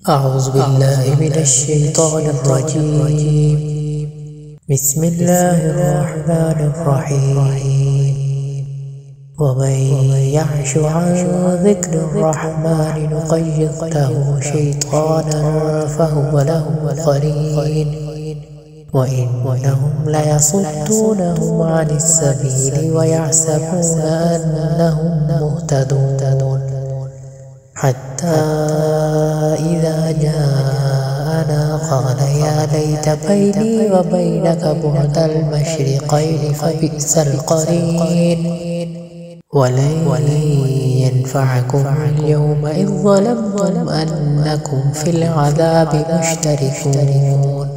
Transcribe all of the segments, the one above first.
أعوذ بالله من الشيطان الرجيم. بسم الله الرحمن الرحيم. ومن يعش عن ذكر الرحمن نقيض له شيطانا فهو له قرين وإنهم ليصدونهم عن السبيل ويحسبون أنهم مهتدون حتى إذا جاءنا قال يا ليت بيني وبينك بعد المشرقين فبئس القرين ولن ينفعكم اليوم إذ ظلمتم أنكم في العذاب مشتركون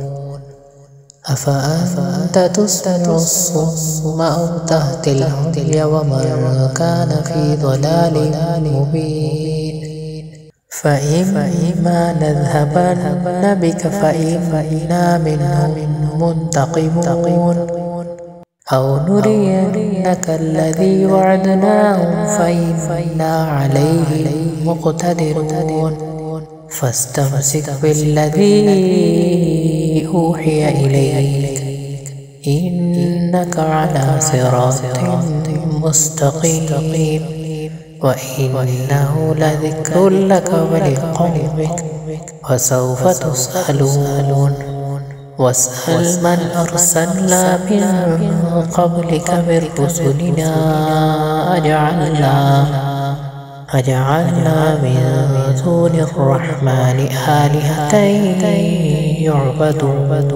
أفأنت تسمع الصم أو تهدي العمي ومن كان في ضلال مبين فإما نذهبن بك فإنا منهم منتقمون أو نرينك الذي وعدناهم فإنا عليهم مقتدرون فاستمسك بالذي أوحي إليك إنك على صراط مستقيم وإنه لذكر لك ولقومك وسوف تسألون واسأل من أرسلنا من قبلك من رسلنا أجعلنا من دون الرحمن آلهة يعبدون